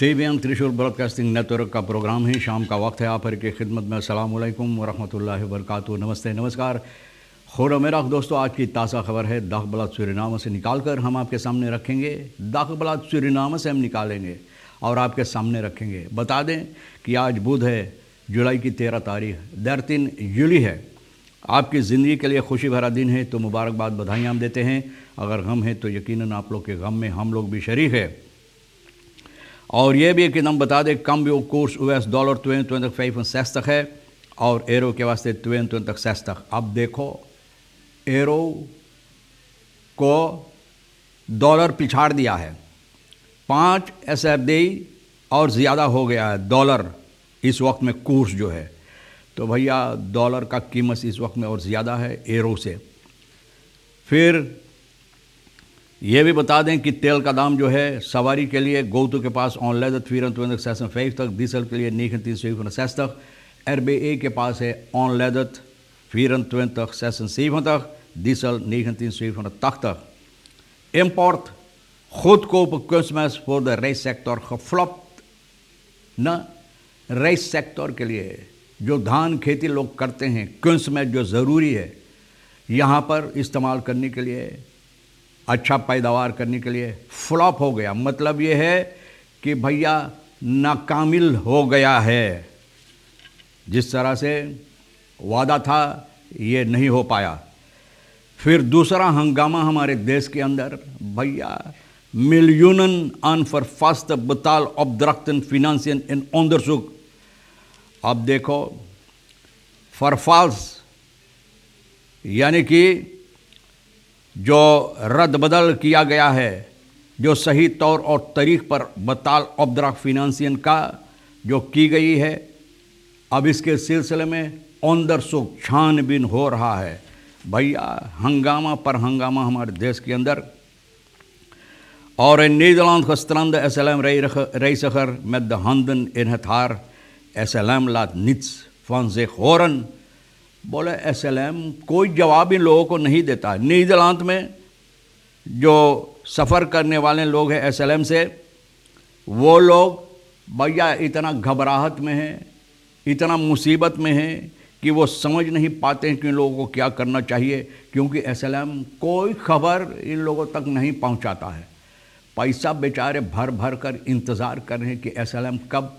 TVN त्रिशूल broadcasting network का programme है। शाम का वक्त है, आप हर की खिदमत में। अस्सलाम वालेकुम वरहमतुल्लाहि वबरकातुहू। नमस्ते, नमस्कार। खुदा दोस्तों, आज की ताज़ा खबर है दागबलाद सूरीनाम से निकाल कर हम आपके सामने रखेंगे। दागबलाद सूरीनाम से हम निकालेंगे और आपके सामने रखेंगे। बता दें कि आज बुध है, जुलाई की 13 तारीख, 13 जुलाई है। आपकी ज़िंदगी के लिए खुशी भरा दिन है, तो मुबारकबाद, बधाइयाँ हम देते हैं। अगर गम है तो यकीनन आप लोग के गम में हम लोग भी शरीक है। और ये भी कि हम बता दें कम कोर्स US डॉलर 22,65 है और एरो के वास्ते 22,60। अब देखो एरो को डॉलर पिछाड़ दिया है, 5 SFD और ज़्यादा हो गया है डॉलर इस वक्त में कोर्स जो है। तो भैया डॉलर का कीमत इस वक्त में और ज़्यादा है एरो से। फिर ये भी बता दें कि तेल का दाम जो है सवारी के लिए गोतु के पास ऑनलाइन 24,56 तक, डीजल के लिए 19,67 तक, RBA के पास है ऑनलाइन 24,76 तक, डीजल 19,87 तक. Import goedkope kunstmest voor de rijstsector geflopt. ना राइस सेक्टर के लिए जो धान खेती लोग करते हैं, kunstmest जो ज़रूरी है यहाँ पर इस्तेमाल करने के लिए, अच्छा पैदावार करने के लिए फ्लॉप हो गया। मतलब ये है कि भैया नाकामिल हो गया है। जिस तरह से वादा था ये नहीं हो पाया। फिर दूसरा हंगामा हमारे देश के अंदर, भैया मिलियनन अनफरफास्ट बताल ऑब्द्रक्तन फिनेंशियल इन onderzoek। अब देखो फरफाल्स यानी कि जो रद्द बदल किया गया है, जो सही तौर और तरीक़ पर बताल ऑब्द्रक फिनेंशियल का जो की गई है, अब इसके सिलसिले में onderzoek छानबीन हो रहा है। भैया हंगामा पर हंगामा हमारे देश के अंदर। और in Nederland gestrande SLM-reiziger met de handen in het haar, SLM laat niets van zich horen। बोले SLM कोई जवाब इन लोगों को नहीं देता। नीदरलैंड में जो सफ़र करने वाले लोग हैं SLM से, वो लोग भैया इतना घबराहट में हैं, इतना मुसीबत में हैं कि वो समझ नहीं पाते हैं कि इन लोगों को क्या करना चाहिए, क्योंकि SLM कोई खबर इन लोगों तक नहीं पहुंचाता है। पैसा बेचारे भर भर कर इंतज़ार कर रहे हैं कि SLM कब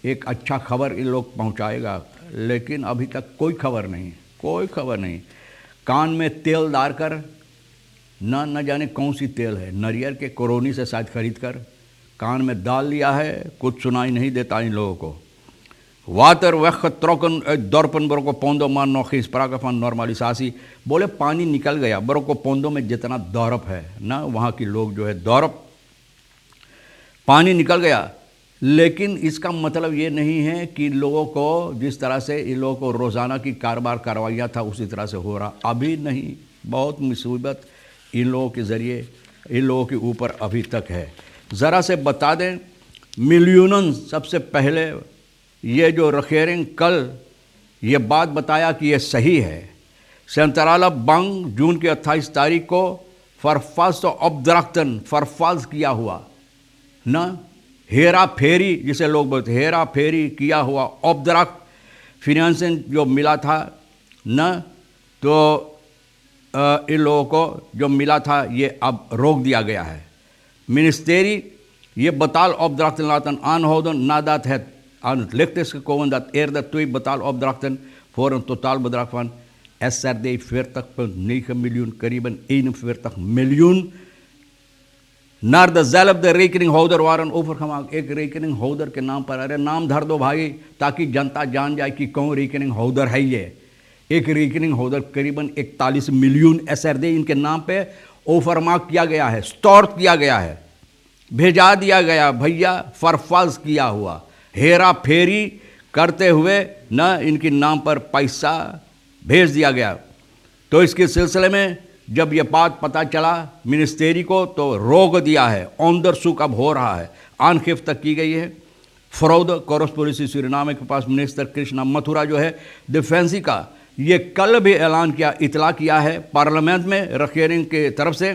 एक अच्छा खबर इन लोग पहुंचाएगा, लेकिन अभी तक कोई खबर नहीं, कोई खबर नहीं। कान में तेल डाल कर, न जाने कौन सी तेल है, नारियल के कोरोनी से शायद खरीद कर कान में डाल लिया है, कुछ सुनाई नहीं देता इन लोगों को। Water weggetrokken uit dorpen Brokopondo maar nog geen sprake van normalisatie। बोले पानी निकल गया ब्रोकोपोंडो में, जितना दौरप है ना, वहाँ के लोग जो है दौरप, पानी निकल गया। लेकिन इसका मतलब ये नहीं है कि लोगों को जिस तरह से इन लोगों को रोज़ाना की कारोबार करवाया था उसी तरह से हो रहा, अभी नहीं। बहुत मुसीबत इन लोगों के ज़रिए इन लोगों के ऊपर अभी तक है। ज़रा से बता दें मिलियनन, सबसे पहले ये जो रखेरिंग कल ये बात बताया कि ये सही है। सेंट्रल बैंक जून की 28 तारीख को फरफाल्स ऑब्द्रक्तन फरफाल्स किया हुआ ना, हेरा फेरी जिसे लोग बोलते, हेरा फेरी किया हुआ ऑब्द्रक फिनेंशियल जो मिला था ना, तो इन लोगों को जो मिला था ये अब रोक दिया गया है। मिनिस्टेरी ये betaal opdrachten laten aanhouden nadat het aan het licht is gekomen dat eerder 2 betaalopdrachten voor een totaalbedrag van SRD 40,9 miljoen, kariben 41 miljoen, naar dezelfde rekeninghouder waren overgemaakt। एक rekeninghouder के नाम पर, अरे नाम धर दो भाई ताकि जनता जान जाए कि कौन rekeninghouder है। ये एक rekeninghouder करीबन 41 मिलियन SRD इनके नाम पे ओवरमार्क किया गया है, स्टोर किया गया है, भेजा दिया गया। भैया फरफाल्स किया हुआ, हेरा फेरी करते हुए न इनके नाम पर पैसा भेज दिया गया। तो इसके सिलसिले में जब ये बात पता चला मिनिस्ट्री को, तो रोक दिया है। onderzoek अब हो रहा है, आनखिफ तक की गई है। फ्रॉड कोरस्पोलिसी सूरीनाम के पास मिनिस्टर कृष्णा मथुरा जो है डिफेंसी का, ये कल भी ऐलान किया, इतला किया है पार्लियामेंट में रखेरिंग के तरफ से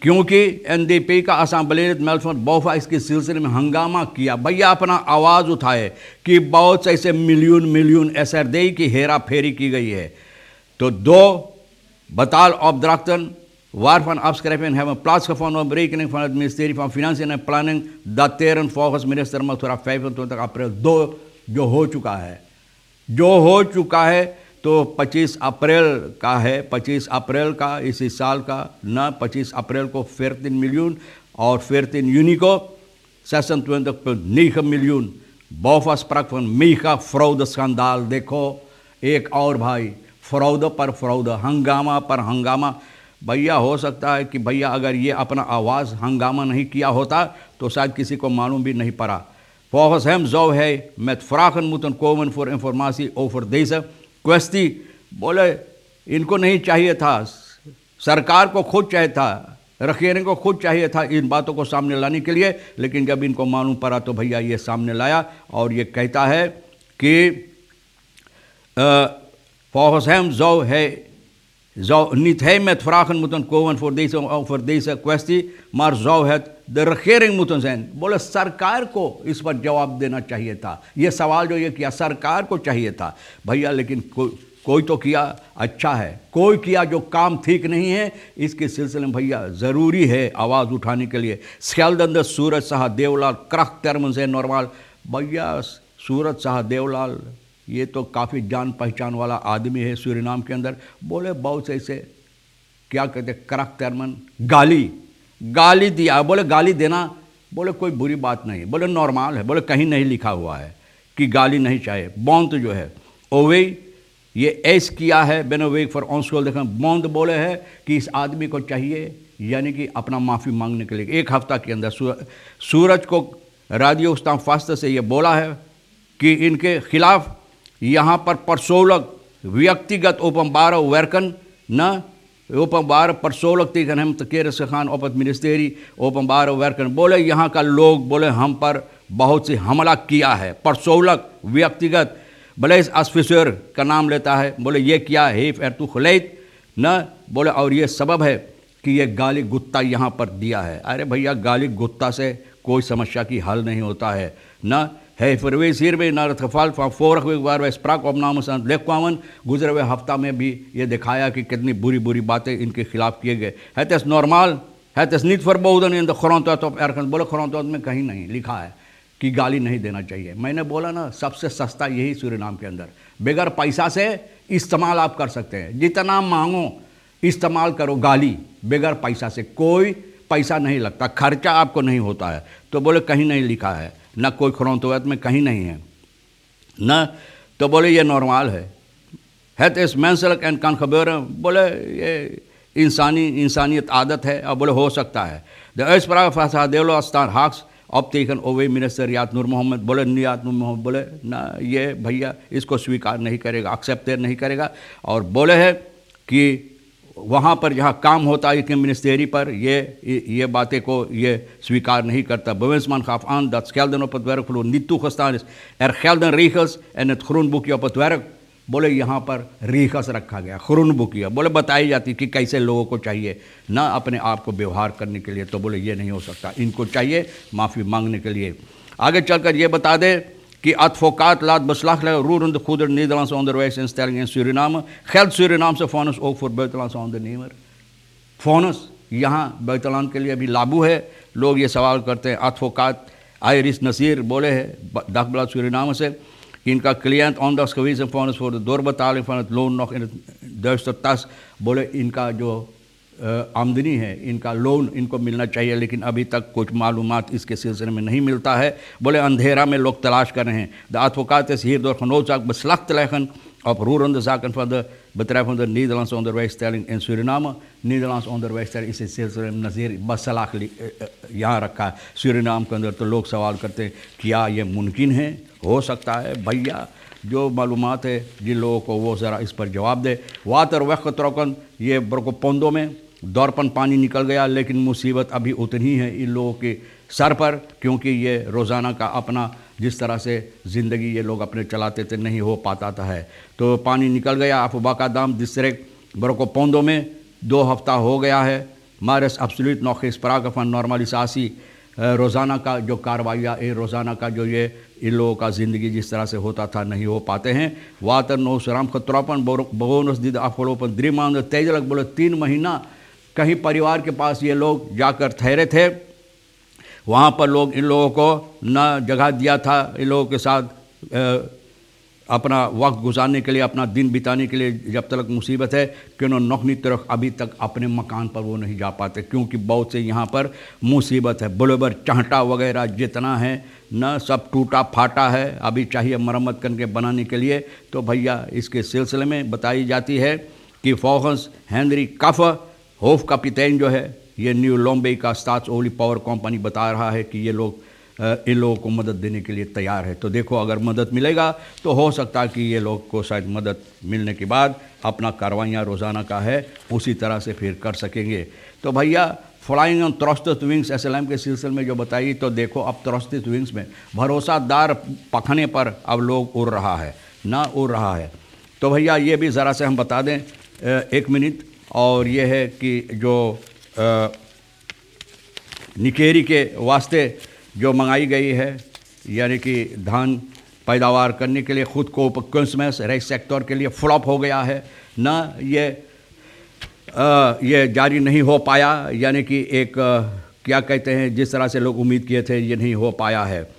क्योंकि एनडीपी का असम्बली मेलफोन बोफा इसके सिलसिले में हंगामा किया। भैया अपना आवाज़ उठाए कि बहुत से ऐसे मिलियन SRD की हेरा फेरी की गई है। तो दो betal opdrachten waarvan afschrijving hebben plaatsgevonden op rekening van het ministerie van Financiën en Planning dateren volgens minister Mathura 25 अप्रैल 2 जो हो चुका है तो 25 अप्रैल का है, 25 अप्रैल का इसी साल का न 25 अप्रैल को 14 miljoen और 14 juni को 26,9 miljoen Bova sprak van mega fraude schandaal। देखो एक और भाई, फ्रॉड पर फ्रॉड, हंगामा पर हंगामा। भैया हो सकता है कि भैया अगर ये अपना आवाज़ हंगामा नहीं किया होता तो शायद किसी को मालूम भी नहीं पड़ा। Volgens hem zou hij met vragen moeten komen voor informatie over deze kwestie। बोले इनको नहीं चाहिए था, सरकार को खुद चाहिए था, रखेने को खुद चाहिए था इन बातों को सामने लाने के लिए, लेकिन जब इनको मालूम पड़ा तो भैया ये सामने लाया और ये कहता है कि volgens hem zou niet hij met vragen moeten komen over deze kwestie, maar zou het de regering moeten zijn। बोले सरकार को इस पर जवाब देना चाहिए था। ये सवाल जो ये किया सरकार को चाहिए था भैया, लेकिन कोई तो किया अच्छा है, कोई किया जो काम ठीक नहीं है। इसके सिलसिले में भैया ज़रूरी है आवाज़ उठाने के लिए। स्केल्डन सूरज शाह देवलाल क्रख टर्म से नॉर्मल। भैया सूरज शाह देवलाल ये तो काफ़ी जान पहचान वाला आदमी है सूरीनाम के अंदर। बोले बहुत से ऐसे क्या कहते क्रख टर्मन गाली दिया। बोले गाली देना बोले कोई बुरी बात नहीं, बोले नॉर्मल है, बोले कहीं नहीं लिखा हुआ है कि गाली नहीं चाहिए। बॉन्द जो है ओवे ये ऐस किया है बेनोवेग फॉर ऑनस्कोल देखा। बॉन्द बोले है कि इस आदमी को चाहिए यानी कि अपना माफ़ी मांगने के लिए 1 हफ्ता के अंदर। सूरज को रेडियो फास्ट से ये बोला है कि इनके खिलाफ यहाँ पर परसोलक व्यक्तिगत openbare werken न openbare persoonlijk tegen hem tekeer is gegaan op het ministerie openbare werken। बोले यहाँ का लोग बोले हम पर बहुत सी हमला किया है, परसोलक व्यक्तिगत। बोले इस ऑफिसर का नाम लेता है, बोले ये क्या है टू खलैत न, बोले और ये सबब है कि ये गाली गुत्ता यहाँ पर दिया है। अरे भैया गाली गुत्ता से कोई समस्या की हल नहीं होता है न। Hij verwees hierbij naar het geval van vorige week waar wij spraakopnames aan het licht kwamen। गुजरे हुए हफ्ता में भी ये दिखाया कि कितनी बुरी बातें इनके खिलाफ किए गए। Het is normaal, het is niet verboden in de grondwet of ergens। बोले grondwet में कहीं नहीं लिखा है कि गाली नहीं देना चाहिए। मैंने बोला ना सबसे सस्ता यही सूरीनाम के अंदर, बगैर पैसा से इस्तेमाल आप कर सकते हैं, जितना मांगो इस्तेमाल करो गाली बगैर पैसा से, कोई पैसा नहीं लगता, खर्चा आपको नहीं होता है। तो बोले कहीं नहीं लिखा है न, कोई grondwet में कहीं नहीं है न। तो बोले ये नॉर्मल है, het is menselijk en kan gebeuren। बोले ये इंसानियत आदत है और बोले हो सकता है। De uitspraak van Sadelo staan haaks op tegen OW minister रियात नूर मोहम्मद। बोले रियात नूर मोहम्मद बोले ना ये भैया इसको स्वीकार नहीं करेगा, एक्सेप्ट नहीं करेगा। और बोले है कि वहाँ पर जहाँ काम होता है कि मिनिस्टेरी पर ये बातें को ये स्वीकार नहीं करता। Bewindsman gaf aan dat schelden op het werkvloer niet toegestaan is। gelden regels en het groenboekje op het werk। बोले यहाँ पर regels रखा गया, groenboekje। बोले बताई जाती कि कैसे लोगों को चाहिए ना अपने आप को व्यवहार करने के लिए। तो बोले ये नहीं हो सकता, इनको चाहिए माफ़ी मांगने के लिए। आगे चलकर ये बता दे कि advocaat laat beslag leggen roerende goederen Nederlandse onderwijsinstellingen in Suriname। Geldt Surinaamse vonnis ook voor buitenlandse ondernemer? vonnis यहाँ buitenland के लिए भी लागू है? लोग ये सवाल करते हैं। advocaat Iris Nasir बोले है Dagblad Suriname से, इनका क्लिएंट ondanks gewezen vonnis voor de doorbetaling van het loon nog in het duister tas। बोले इनका जो आमदनी है, इनका लोन इनको मिलना चाहिए, लेकिन अभी तक कुछ मालूमात इसके सिलसिले में नहीं मिलता है। बोले अंधेरा में लोग तलाश कर रहे हैं। De advocaat is hierdoor genoodzaakt beslag te leggen op roerende zaken van de betreffende Nederlandse onderwijsstelling in Suriname। Nederlandse onderwijsstelling इस सिलसिले में नज़ीर बसलाख यहाँ रखा सूरीनाम के अंदर। तो लोग सवाल करते हैं क्या ये मुमकिन है, हो सकता है? भैया जो मालूमात है जिन लोगों को वो ज़रा इस पर जवाब दे। वाटर वक़्त ये बरकोपोंदो में दौरपन पानी निकल गया, लेकिन मुसीबत अभी उतनी ही है इन लोगों के सर पर, क्योंकि ये रोज़ाना का अपना जिस तरह से ज़िंदगी ये लोग अपने चलाते थे नहीं हो पाता था है। तो पानी निकल गया। अफबाका दाम डिस्ट्रिक्ट बरकोपोंदो में 2 हफ्ता हो गया है मारस absoluut nog geen sprake van normalisatie रोज़ाना का जो कार्रवाइयाँ रोज़ाना का जो ये इन लोगों का ज़िंदगी जिस तरह से होता था नहीं हो पाते हैं। वातर नो सराम खतरापन बोनस दीद अफलोपन द्रिमान तेजलक बोले 3 महीना कहीं परिवार के पास ये लोग जाकर ठहरे थे। वहाँ पर लोग इन लोगों को न जगह दिया था इन लोगों के साथ अपना वक्त गुजारने के लिए, अपना दिन बिताने के लिए जब तक मुसीबत है कि उन्होंने नौकनी तरफ अभी तक अपने मकान पर वो नहीं जा पाते, क्योंकि बहुत से यहाँ पर मुसीबत है। बुलबर चाहटा वगैरह जितना है न सब टूटा फाटा है, अभी चाहिए मरम्मत करके बनाने के लिए। तो भैया इसके सिलसिले में बताई जाती है कि फॉक्स हेनरी कफ होफ कैपिटन जो है ये न्यू लॉम्बे का स्टार्स ओली पावर कंपनी बता रहा है कि ये लोग इन लोगों को मदद देने के लिए तैयार है। तो देखो अगर मदद मिलेगा तो हो सकता है कि ये लोग को शायद मदद मिलने के बाद अपना कार्रवाइयाँ रोज़ाना का है उसी तरह से फिर कर सकेंगे। तो भैया flying on thrusted wings SLM के सिलसिले में जो बताई, तो देखो अब थ्रस्टेड विंग्स में भरोसादार पखने पर अब लोग उड़ रहा है ना उड़ रहा है। तो भैया ये भी ज़रा से हम बता दें 1 मिनट, और ये है कि जो निकेरी के वास्ते जो मंगाई गई है यानी कि धान पैदावार करने के लिए खुद को क्रिसमस राइस सेक्टर के लिए फ्लॉप हो गया है ना, ये जारी नहीं हो पाया, यानी कि एक क्या कहते हैं जिस तरह से लोग उम्मीद किए थे ये नहीं हो पाया है।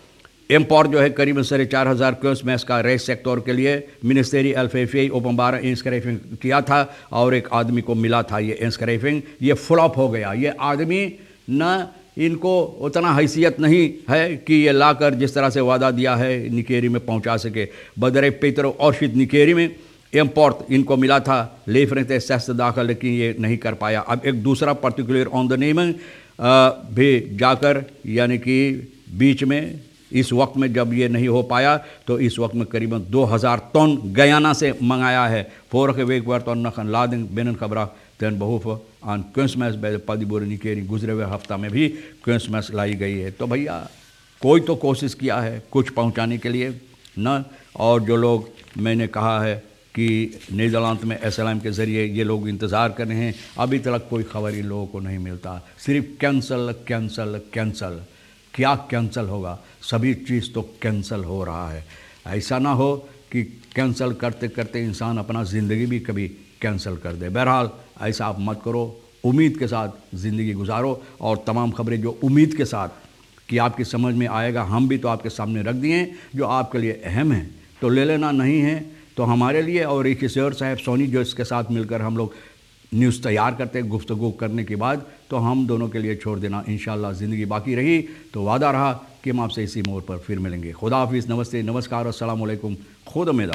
इम्पोर्ट जो है करीबन 4,500 क्रिसमस का राइस सेक्टर के लिए मिनिस्ट्री एल्फेफी ओपन इंस्क्राइबिंग किया था और एक आदमी को मिला था ये इंस्क्राइबिंग, ये फ्लॉप हो गया। ये आदमी न इनको उतना हैसियत नहीं है कि ये लाकर जिस तरह से वादा दिया है निकेरी में पहुंचा सके। बदरे पेतर औशित निकेरी में इम्पोर्ट इनको मिला था लेफ रहे थे सस्त दाखिल, लेकिन ये नहीं कर पाया। अब एक दूसरा पर्टिकुलर ऑन द नेम भी जाकर यानी कि बीच में इस वक्त में जब ये नहीं हो पाया तो इस वक्त में करीबन 2000 टन गयाना से मंगाया है। फोर के वेग वर्त और नखन लादें बेनन खबरा तेन बहुफ आन क्रिसमस पदिबोर निकेरी गुजरे हुए हफ्ता में भी क्रिसमस लाई गई है। तो भैया कोई तो कोशिश किया है कुछ पहुंचाने के लिए न, और जो लोग मैंने कहा है कि नीदरलैंड में एसएलएम के ज़रिए ये लोग इंतज़ार कर रहे हैं, अभी तक कोई खबर इन लोगों को नहीं मिलता, सिर्फ कैंसल कैंसल कैंसल। क्या कैंसल होगा? सभी चीज़ तो कैंसल हो रहा है। ऐसा ना हो कि कैंसल करते करते इंसान अपना ज़िंदगी भी कभी कैंसल कर दे। बहरहाल ऐसा आप मत करो, उम्मीद के साथ ज़िंदगी गुजारो, और तमाम खबरें जो उम्मीद के साथ कि आपकी समझ में आएगा हम भी तो आपके सामने रख दिए हैं जो आपके लिए अहम है, तो ले लेना, नहीं है तो हमारे लिए और एक शेर साहब सोनी जो इसके साथ मिलकर हम लोग न्यूज़ तैयार करते हैं गुफ्तगू करने के बाद, तो हम दोनों के लिए छोड़ देना। इंशाल्लाह ज़िंदगी बाकी रही तो वादा रहा कि हम आपसे इसी मोड़ पर फिर मिलेंगे। खुदा हाफिज़, नमस्ते, नमस्कार, अस्सलाम वालेकुम, खुद उम्मीद।